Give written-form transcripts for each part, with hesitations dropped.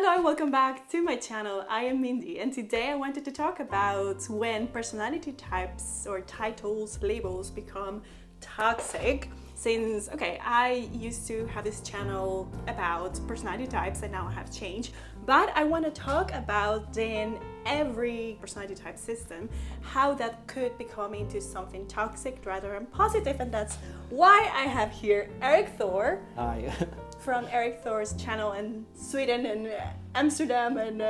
Hello, welcome back to my channel. I am Mindy, and today I wanted to talk about when personality types or titles, labels become toxic. Since, I used to have this channel about personality types and now I have changed, but I want to talk about then every personality type system, how that could become into something toxic rather than positive, and that's why I have here Erik Thor. Hi. From Erik Thor's channel in Sweden and Amsterdam and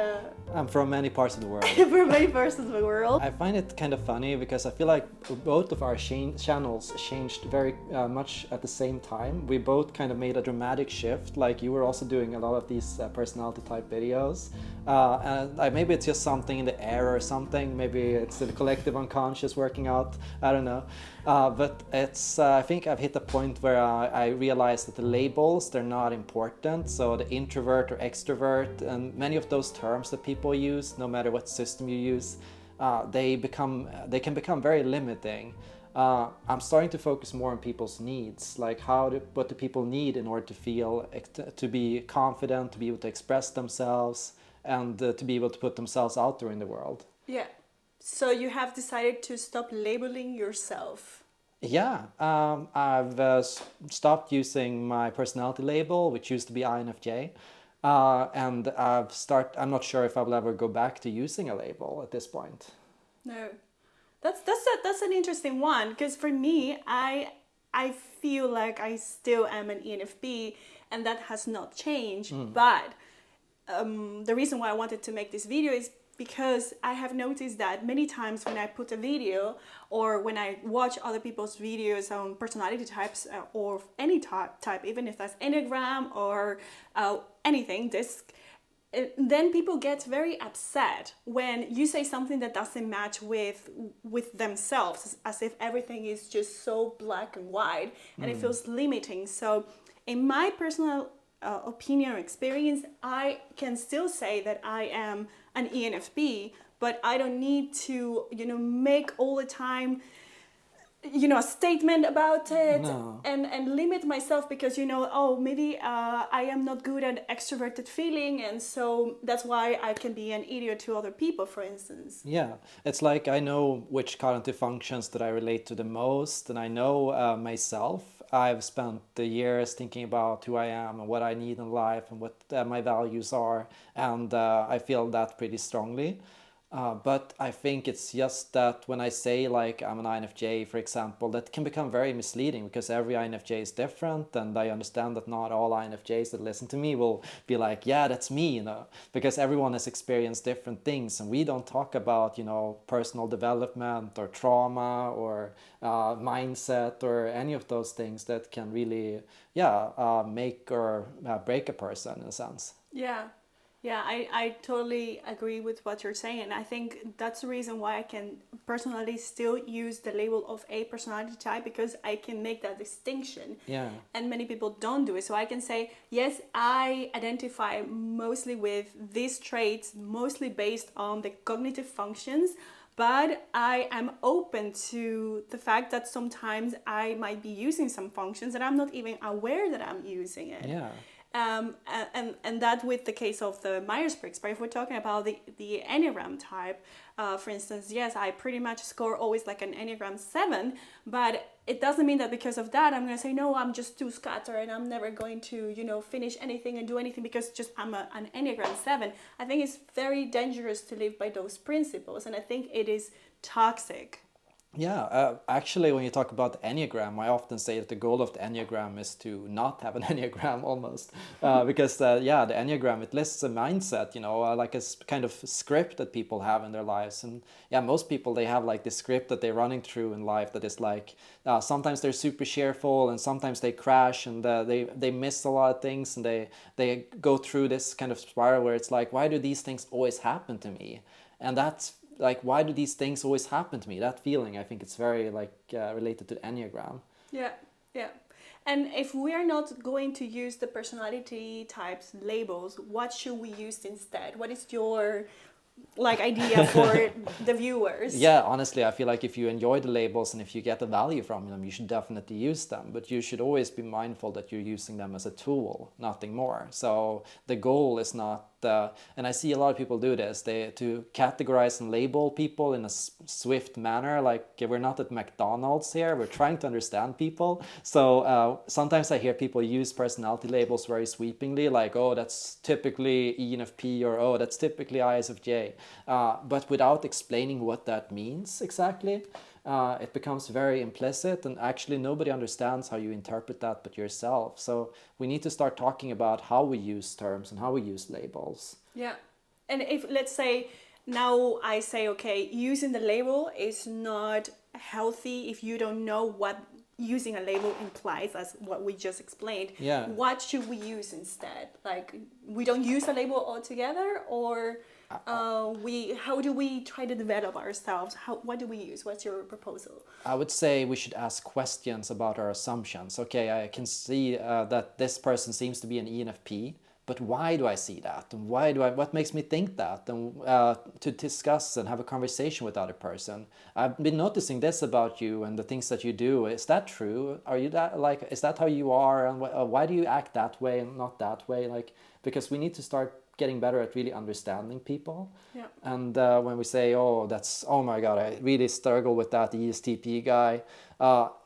I'm from many parts of the world. from many parts of the world. I find it kind of funny because I feel like both of our channels changed very much at the same time. We both kind of made a dramatic shift. Like you were also doing a lot of these personality type videos. And maybe it's just something in the air or something. Maybe it's the collective unconscious working out. I don't know. But it's I think I've hit a point where I realized that the labels, they're not important. So the introvert or extrovert and many of those terms that people use, no matter what system you use, they can become very limiting. I'm starting to focus more on people's needs, like what do people need in order to feel, to be confident, to be able to express themselves, and to be able to put themselves out there in the world. Yeah. So you have decided to stop labeling yourself. Yeah, I've stopped using my personality label, which used to be INFJ. And I'm not sure if I will ever go back to using a label at this point. No. That's an interesting one, because for me, I feel like I still am an ENFP and that has not changed. But the reason why I wanted to make this video is because I have noticed that many times when I put a video or when I watch other people's videos on personality types or any type, even if that's Enneagram or anything, then people get very upset when you say something that doesn't match with themselves, as if everything is just so black and white and it feels limiting. So in my personal opinion or experience, I can still say that I am an ENFP, but I don't need to, make all the time, a statement about it. No. and limit myself because, maybe I am not good at extroverted feeling, and so that's why I can be an idiot to other people, for instance. Yeah, it's like I know which cognitive functions that I relate to the most, and I know myself. I've spent the years thinking about who I am and what I need in life and what my values are, and I feel that pretty strongly. But I think it's just that when I say like I'm an INFJ, for example, that can become very misleading because every INFJ is different, and I understand that not all INFJs that listen to me will be like, yeah, that's me, because everyone has experienced different things, and we don't talk about, personal development or trauma or mindset or any of those things that can really, make or break a person in a sense. Yeah. Yeah, I totally agree with what you're saying. And I think that's the reason why I can personally still use the label of a personality type, because I can make that distinction. Yeah. And many people don't do it. So I can say, yes, I identify mostly with these traits, mostly based on the cognitive functions, but I am open to the fact that sometimes I might be using some functions and I'm not even aware that I'm using it. Yeah. And that with the case of the Myers Briggs. But if we're talking about the Enneagram type, for instance, yes, I pretty much score always like an Enneagram 7, but it doesn't mean that because of that I'm going to say, no, I'm just too scattered and I'm never going to, finish anything and do anything because just I'm an Enneagram 7. I think it's very dangerous to live by those principles, and I think it is toxic. Yeah, actually, when you talk about the Enneagram, I often say that the goal of the Enneagram is to not have an Enneagram almost. Because, the Enneagram, it lists a mindset, like a kind of script that people have in their lives. And yeah, most people, they have like this script that they're running through in life that is like, sometimes they're super cheerful and sometimes they crash and they miss a lot of things, and they go through this kind of spiral where it's like, why do these things always happen to me? And that's like, why do these things always happen to me? That feeling, I think it's very related to Enneagram. Yeah, yeah. And if we are not going to use the personality types labels, what should we use instead? What is your idea for the viewers? Yeah, honestly, I feel like if you enjoy the labels and if you get the value from them, you should definitely use them. But you should always be mindful that you're using them as a tool, nothing more. So the goal is not and I see a lot of people do this. They to categorize and label people in a swift manner. Like we're not at McDonald's here. We're trying to understand people. So sometimes I hear people use personality labels very sweepingly, like, oh, that's typically ENFP, or oh, that's typically ISFJ, but without explaining what that means exactly. It becomes very implicit, and actually nobody understands how you interpret that but yourself. So we need to start talking about how we use terms and how we use labels. Yeah. And if, let's say, now I say, okay, using the label is not healthy if you don't know what using a label implies, as what we just explained. Yeah. What should we use instead? Like, we don't use a label altogether, or how do we try to develop ourselves? What do we use? What's your proposal? I would say we should ask questions about our assumptions. Okay, I can see that this person seems to be an ENFP, but why do I see that? And what makes me think that? And to discuss and have a conversation with the other person. I've been noticing this about you and the things that you do. Is that true? Are you that, like, is that how you are? And why do you act that way and not that way? Like, because we need to start getting better at really understanding people. Yeah. And when we say, oh my God, I really struggle with that ESTP guy,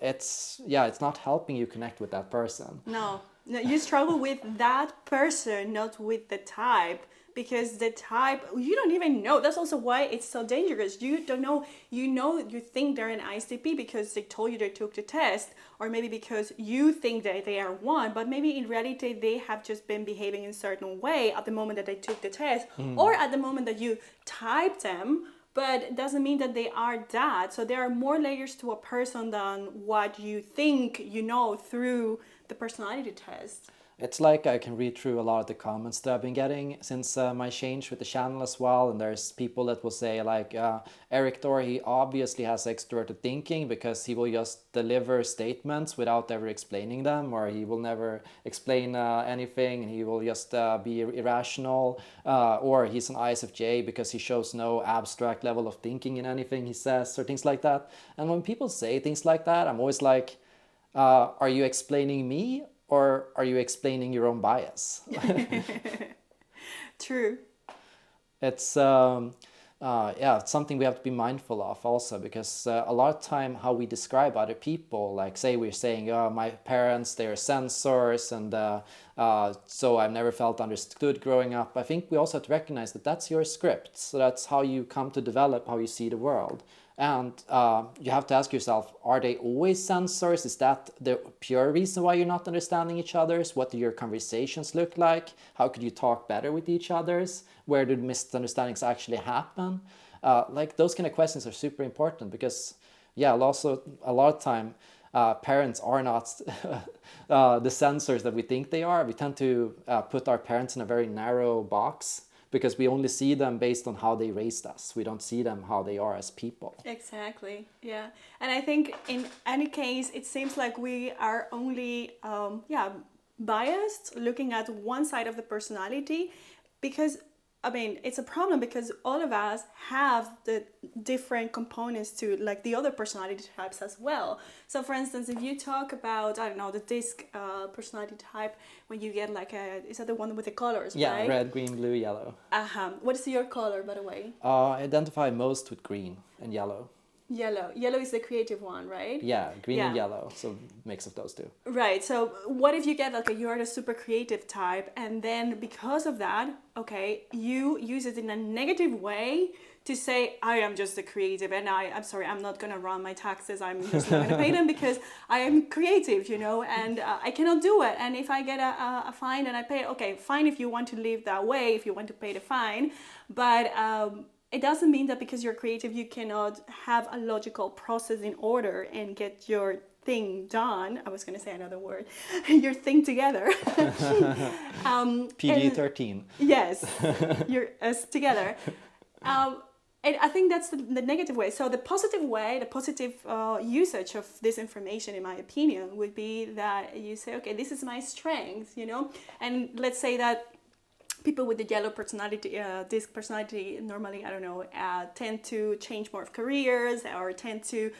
it's not helping you connect with that person. No, you struggle with that person, not with the type, because the type, you don't even know. That's also why it's so dangerous. You don't know, you think they're an ISTP because they told you they took the test, or maybe because you think that they are one, but maybe in reality they have just been behaving in a certain way at the moment that they took the test, or at the moment that you typed them, but it doesn't mean that they are that. So there are more layers to a person than what you think you know through the personality test. It's like I can read through a lot of the comments that I've been getting since my change with the channel as well. And there's people that will say like, Erik Thor, he obviously has extroverted thinking because he will just deliver statements without ever explaining them, or he will never explain anything, and he will just be irrational, or he's an ISFJ because he shows no abstract level of thinking in anything he says, or things like that. And when people say things like that, I'm always like, are you explaining me? Or are you explaining your own bias? True. It's it's something we have to be mindful of also, because a lot of time how we describe other people, like say we're saying, oh, my parents, they're censors, and so I've never felt understood growing up. I think we also have to recognize that that's your script. So that's how you come to develop how you see the world. And you have to ask yourself, are they always censors? Is that the pure reason why you're not understanding each other's? What do your conversations look like? How could you talk better with each other's? Where do misunderstandings actually happen? Like those kind of questions are super important, because also a lot of time parents are not the censors that we think they are. We tend to put our parents in a very narrow box, because we only see them based on how they raised us. We don't see them how they are as people. Exactly, yeah. And I think in any case, it seems like we are only, biased, looking at one side of the personality, because, I mean, it's a problem because all of us have the different components to like the other personality types as well. So for instance, if you talk about, I don't know, the disc personality type, when you get like is that the one with the colors, yeah, right? Red, green, blue, yellow. What is your color, by the way? I identify most with green and yellow. Yellow is the creative one, right? Yeah, green and yellow, so mix of those two. Right. So what if you get like you're the super creative type, and then because of that, okay, you use it in a negative way to say, I am just a creative, and I'm sorry, I'm not gonna run my taxes, I'm just not gonna pay them because I am creative, and I cannot do it. And if I get a fine and I pay, okay, fine if you want to live that way, if you want to pay the fine, but it doesn't mean that because you're creative you cannot have a logical process in order and get your thing done. I was going to say another word. Your thing together. PG-13. Yes, you're together. And I think that's the negative way. So the positive way, the positive usage of this information, in my opinion, would be that you say, okay, this is my strength, and let's say that people with the yellow personality, disc personality, normally, I don't know, tend to change more of careers, or tend to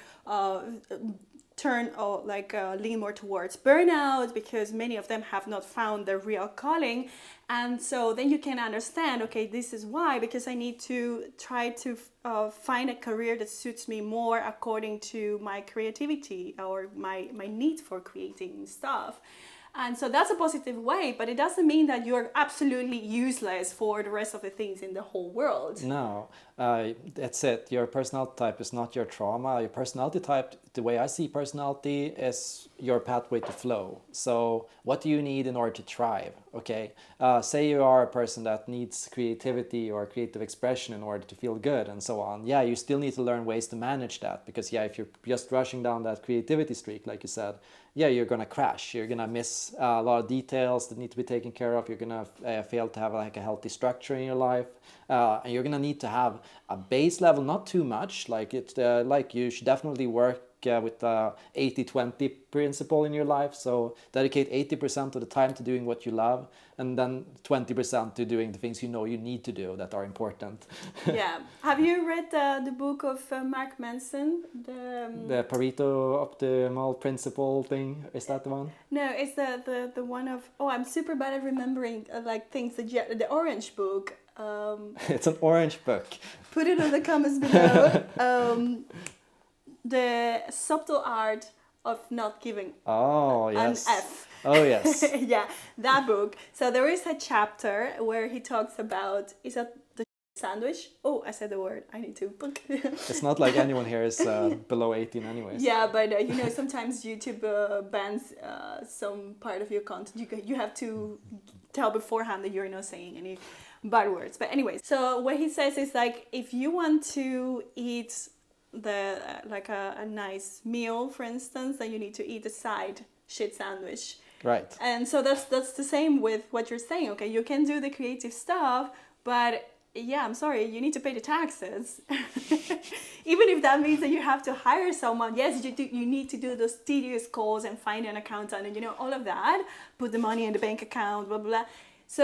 turn or lean more towards burnout because many of them have not found their real calling. And so then you can understand, okay, this is why, because I need to try to find a career that suits me more according to my creativity or my need for creating stuff. And so that's a positive way, but it doesn't mean that you're absolutely useless for the rest of the things in the whole world. No, that's it. Your personality type is not your trauma. Your personality type, the way I see personality, is your pathway to flow. So what do you need in order to thrive? Okay, say you are a person that needs creativity or creative expression in order to feel good and so on. Yeah, you still need to learn ways to manage that, because yeah, if you're just rushing down that creativity streak, like you said, yeah, you're gonna crash. You're gonna miss a lot of details that need to be taken care of. You're gonna fail to have like a healthy structure in your life, and you're gonna need to have a base level, not too much. Like you should definitely work with the 80-20 principle in your life. So dedicate 80% of the time to doing what you love, and then 20% to doing the things you know you need to do that are important. Yeah. Have you read the book of Mark Manson? The Pareto optimal principle thing, is that the one? No, it's the one of, oh, I'm super bad at remembering things, the orange book. It's an orange book. Put it in the comments below. The subtle art of not giving an F. Oh, yes. Yeah, that book. So there is a chapter where he talks about, is that the sandwich? Oh, I said the word. I need to book. It's not like anyone here is below 18 anyways. Yeah, but sometimes YouTube bans some part of your content. You have to tell beforehand that you're not saying any bad words. But anyways, so what he says is like, if you want to eat a nice meal, for instance, then you need to eat a side shit sandwich. Right. And so that's the same with what you're saying. Okay, you can do the creative stuff, but yeah, I'm sorry, you need to pay the taxes. Even if that means that you have to hire someone. Yes, you need to do those tedious calls and find an accountant and all of that. Put the money in the bank account, blah blah blah. So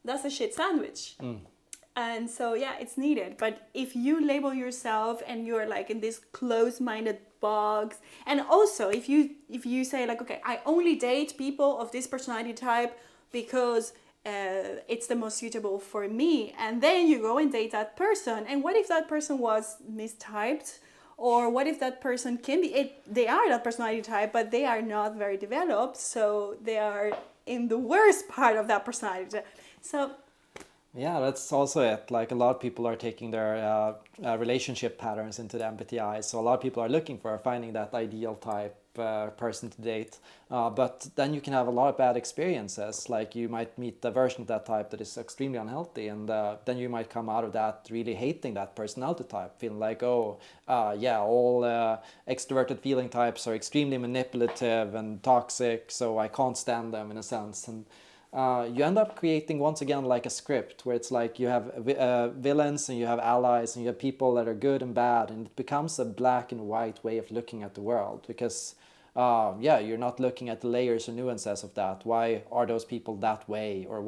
that's a shit sandwich. And so, yeah, it's needed. But if you label yourself and you're like in this closed-minded box, and also if you say like, okay, I only date people of this personality type because it's the most suitable for me, and then you go and date that person, and what if that person was mistyped? Or what if that person they are that personality type, but they are not very developed, so they are in the worst part of that personality type. So yeah, that's also it. Like a lot of people are taking their relationship patterns into the MBTI. So a lot of people are looking for finding that ideal type person to date. But then you can have a lot of bad experiences. Like you might meet a version of that type that is extremely unhealthy. And then you might come out of that really hating that personality type. Feeling like, all extroverted feeling types are extremely manipulative and toxic. So I can't stand them in a sense. And you end up creating, once again, like a script where it's like you have villains and you have allies and you have people that are good and bad, and it becomes a black and white way of looking at the world because you're not looking at the layers or nuances of that. Why are those people that way, or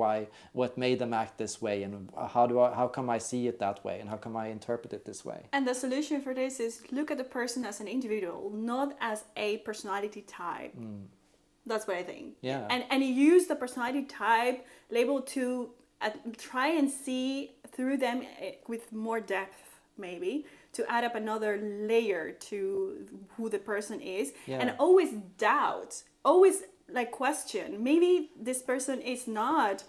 what made them act this way, and how come I see it that way, and how come I interpret it this way? And the solution for this is look at the person as an individual, not as a personality type. That's what I think. Yeah. And you use the personality type label to try and see through them with more depth, maybe, to add up another layer to who the person is. Yeah. And always doubt, always question. Maybe this person is not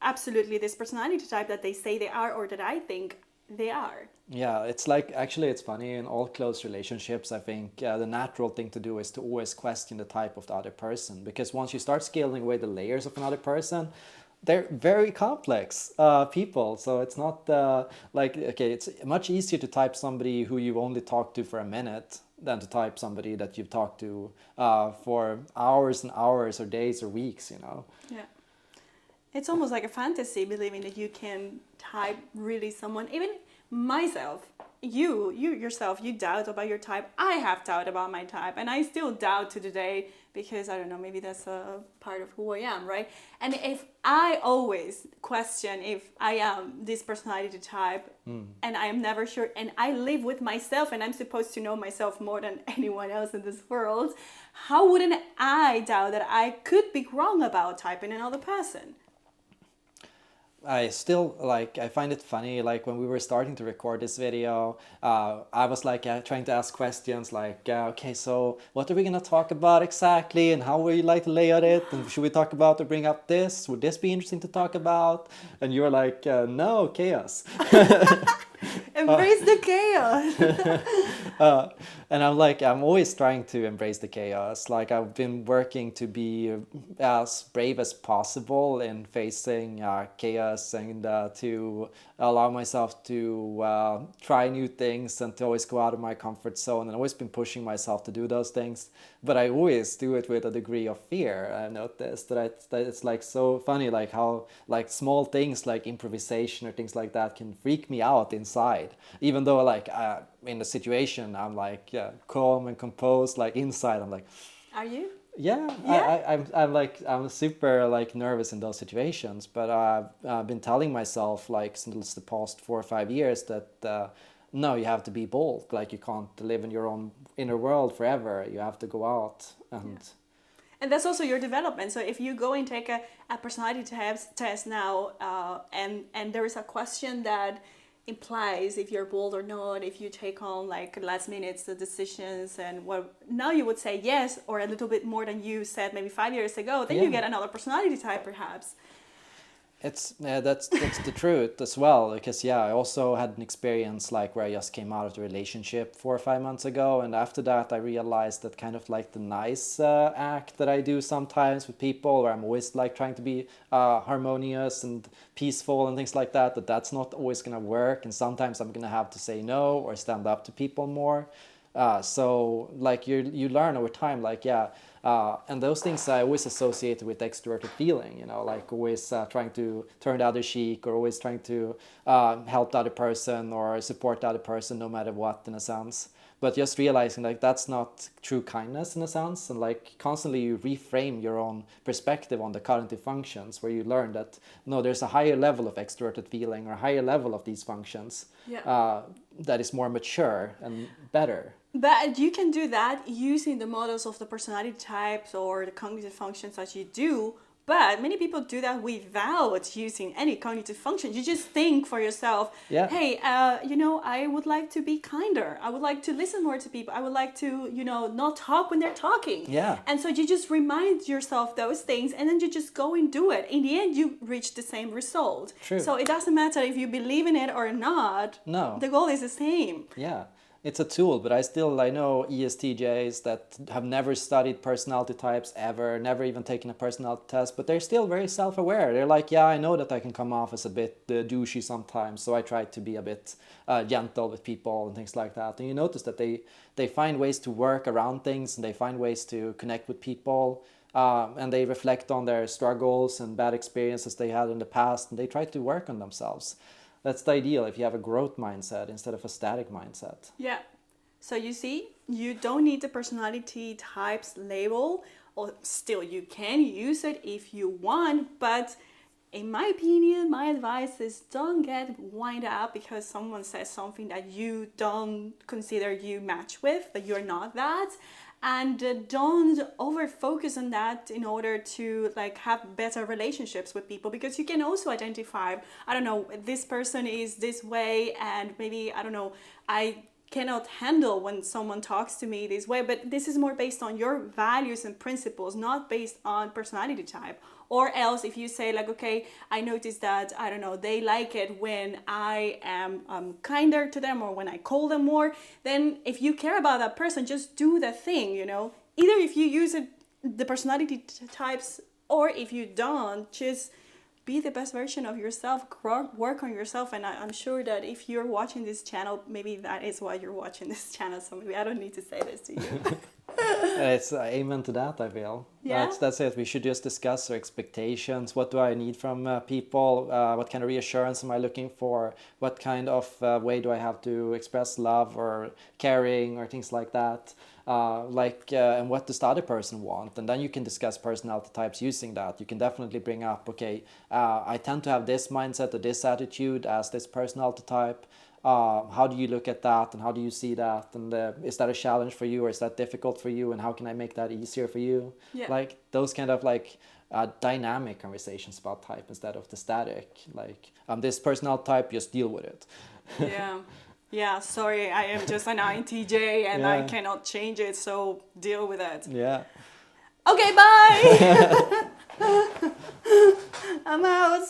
absolutely this personality type that they say they are, or that I think they are. Yeah, it's like, actually it's funny, in all close relationships, I think the natural thing to do is to always question the type of the other person, because once you start scaling away the layers of another person, they're very complex people. So it's not it's much easier to type somebody who you've only talked to for a minute than to type somebody that you've talked to for hours and hours or days or weeks, Yeah. It's almost like a fantasy, believing that you can type really someone. Even myself, you yourself, you doubt about your type. I have doubt about my type, and I still doubt to today because I don't know, maybe that's a part of who I am, right? And if I always question if I am this personality type and I am never sure, and I live with myself and I'm supposed to know myself more than anyone else in this world, how wouldn't I doubt that I could be wrong about typing another person? I still I find it funny, like when we were starting to record this video, I was like trying to ask questions like, okay, so what are we gonna talk about exactly, and how would you like to lay out it, and should we talk about or bring up this, would this be interesting to talk about? And you were like, no, chaos. Embrace the chaos. And I'm like, I'm always trying to embrace the chaos. Like I've been working to be as brave as possible in facing chaos, and to allow myself to try new things and to always go out of my comfort zone. And I've always been pushing myself to do those things, but I always do it with a degree of fear. I've noticed that it's like so funny, like how like small things like improvisation or things like that can freak me out inside, even though like in the situation I'm like calm and composed, like inside I'm like, Are you? yeah, Yeah. I'm super like nervous in those situations, but I've been telling myself like since the past 4 or 5 years that no, you have to be bold. Like you can't live in your own inner world forever. You have to go out and. And that's also your development. So if you go and take a personality test now, and there is a question that implies if you're bold or not, if you take on like last minute the decisions, and well, now you would say yes, or a little bit more than you said maybe 5 years ago, then you get another personality type perhaps. It's that's the truth as well, because I also had an experience like where I just came out of the relationship 4 or 5 months ago, and after that I realized that kind of like the nice act that I do sometimes with people, where I'm always like trying to be harmonious and peaceful and things like that, that's not always gonna work, and sometimes I'm gonna have to say no or stand up to people more. So like you learn over time, like and those things I always associate with extroverted feeling, like always trying to turn the other cheek, or always trying to help the other person or support the other person no matter what, in a sense. But just realizing like that's not true kindness in a sense, and like constantly you reframe your own perspective on the cognitive functions, where you learn that no, there's a higher level of extroverted feeling or a higher level of these functions that is more mature and better. But you can do that using the models of the personality types or the cognitive functions that you do. But many people do that without using any cognitive functions. You just think for yourself, hey, I would like to be kinder. I would like to listen more to people. I would like to, not talk when they're talking. Yeah. And so you just remind yourself those things, and then you just go and do it. In the end, you reach the same result. True. So it doesn't matter if you believe in it or not. No. The goal is the same. Yeah. It's a tool, but I know ESTJs that have never studied personality types ever, never even taken a personality test, but they're still very self-aware. They're like, yeah, I know that I can come off as a bit douchey sometimes, so I try to be a bit gentle with people and things like that. And you notice that they find ways to work around things, and they find ways to connect with people, and they reflect on their struggles and bad experiences they had in the past, and they try to work on themselves. That's the ideal if you have a growth mindset instead of a static mindset. Yeah. So you see, you don't need the personality types label, or still you can use it if you want, but in my opinion, my advice is don't get wind up because someone says something that you don't consider you match with, that you're not that. And don't over focus on that in order to like have better relationships with people, because you can also identify, I don't know, this person is this way, and maybe, I don't know, I cannot handle when someone talks to me this way, but this is more based on your values and principles, not based on personality type. Or else if you say like, okay, I noticed that, I don't know, they like it when I am kinder to them or when I call them more, then if you care about that person, just do the thing, Either if you use it, the personality types, or if you don't, just be the best version of yourself, work on yourself. And I'm sure that if you're watching this channel, maybe that is why you're watching this channel. So maybe I don't need to say this to you. It's amen to that, I feel. Yeah. That's it. We should just discuss our expectations. What do I need from people? What kind of reassurance am I looking for? What kind of way do I have to express love or caring or things like that? And what does the other person want? And then you can discuss personality types using that. You can definitely bring up, okay, I tend to have this mindset or this attitude as this personality type. How do you look at that, and how do you see that, and is that a challenge for you, or is that difficult for you, and how can I make that easier for you? Yeah. Like those kind of like dynamic conversations about type instead of the static, like I'm this personality type, just deal with it. Yeah, sorry, I am just an INTJ and I cannot change it, so deal with it. Yeah. Okay, bye! I'm out.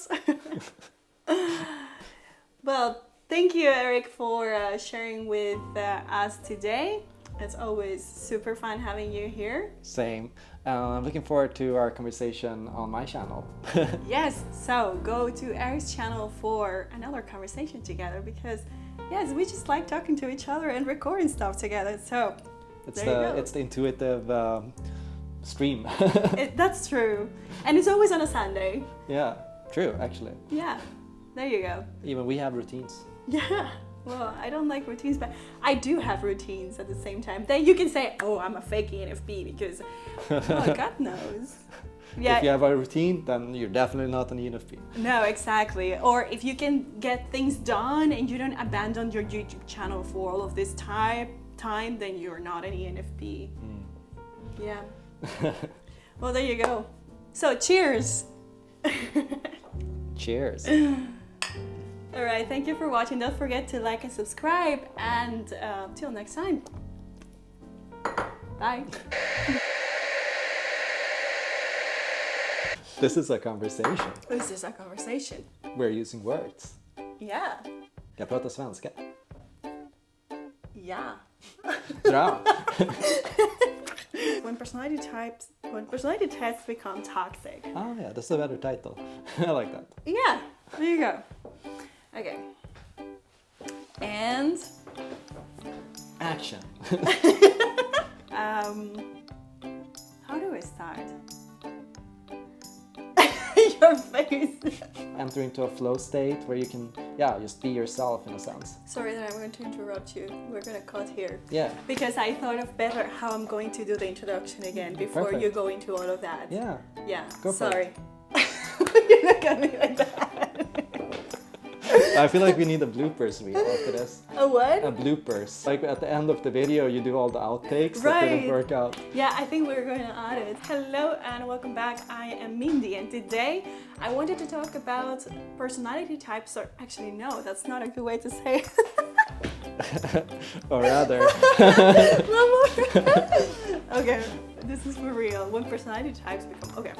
Well, thank you, Erik, for sharing with us today. It's always super fun having you here. Same. I'm looking forward to our conversation on my channel. Yes, so go to Erik's channel for another conversation together, because yes, we just like talking to each other and recording stuff together. So it's the intuitive stream. That's true, and it's always on a Sunday. Yeah, true, actually. Yeah, there you go. Even we have routines. Yeah. Well, I don't like routines, but I do have routines at the same time. Then you can say, oh, I'm a fake ENFP, because, well, God knows. Yeah. If you have a routine, then you're definitely not an ENFP. No, exactly. Or if you can get things done and you don't abandon your YouTube channel for all of this time, then you're not an ENFP. Yeah. Well, there you go. So, cheers. Cheers. All right, thank you for watching. Don't forget to like and subscribe, and till next time. Bye. This is a conversation. This is a conversation. We're using words. Yeah. Jag pratar svenska. Yeah. Bra. When personality tests become toxic. Oh yeah, that's a better title. I like that. Yeah, there you go. Okay. And action. How do we start? Your face. Enter into a flow state where you can, just be yourself in a sense. Sorry that I'm going to interrupt you. We're going to cut here. Yeah. Because I thought of better how I'm going to do the introduction again before Perfect. you go into all of that. Yeah. Yeah. Go for Sorry. You look at me like that. I feel like we need a bloopers reel after this. A what? A bloopers. Like at the end of the video, you do all the outtakes Right. that didn't work out. Yeah, I think we're going to add it. Hello and welcome back. I am Mindy, and today I wanted to talk about personality types, or actually no, that's not a good way to say it. Or rather. Okay, this is for real. When personality types become... Okay.